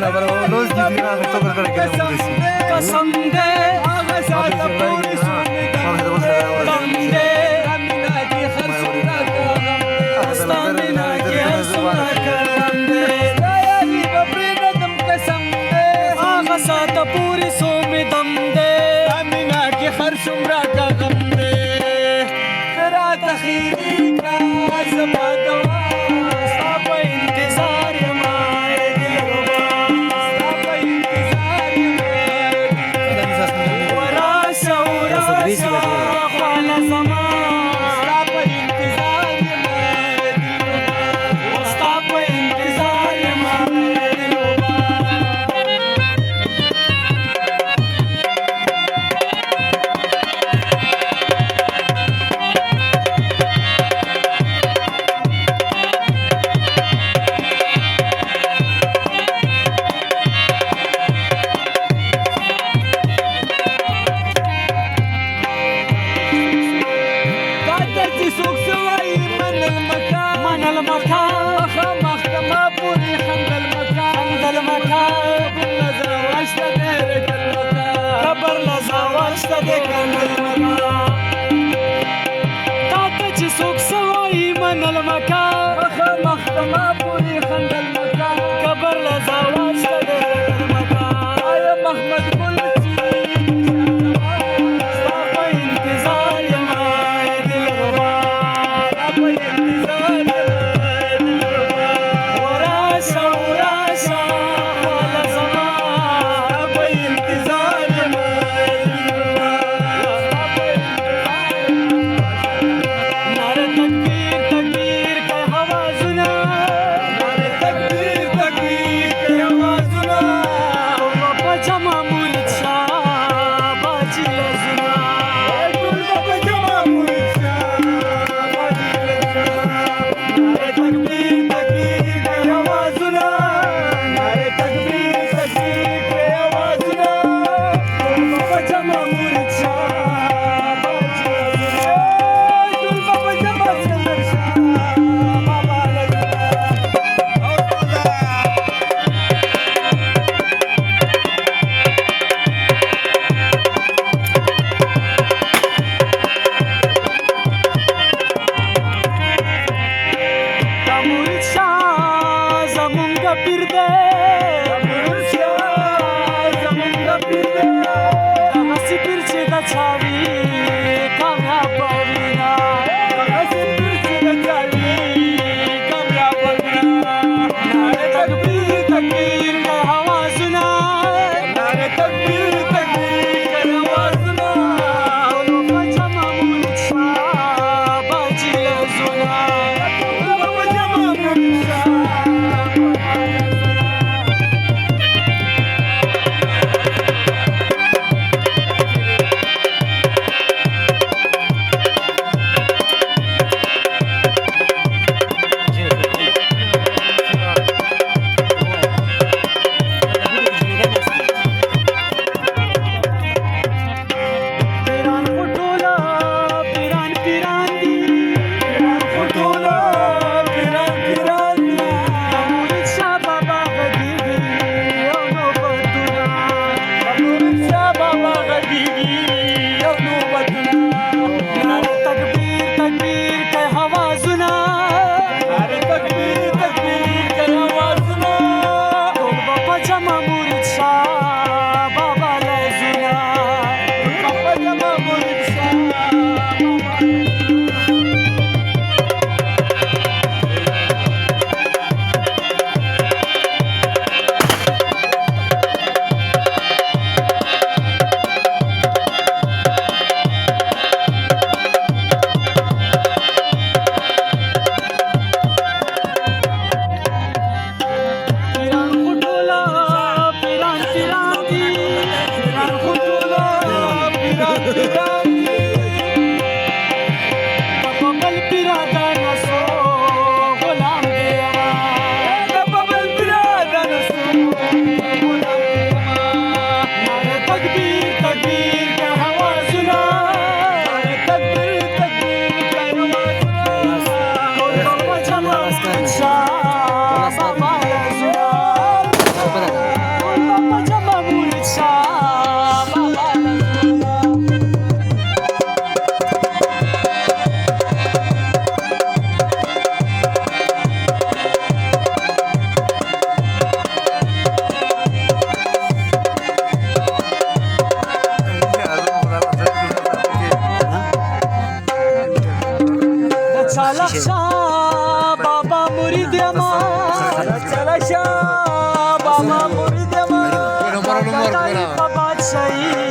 ना बरोबर रोज किती ना तो कर कसम दे आगा साथ पूरी दम दे अमीना की हर सुना अमीना की हर सुना दम दे यारी बबरी नदम कसम दे आगा साथ पूरी दम दे अमीना की हर सुमरा का गम दे तेरा तखीरी का ज़बा दवा सब इंतजार हमारे दिलरुबा सब इंतजार वराशा वराशा ख्वाला ज़मान सब इंतजार हमारे दिलरुबा सब इंतजार हमारे दिलरुबा سوق سواي من المكان ما بوري حمد المكان قبر لزواج تدك المكان تعطيك سوق سواي من المكان ما بوري حمد المكان قبر لزواج تدك المكان يا محمد चला शाह बाबा मुर्दमा काका तारीफ बादशाही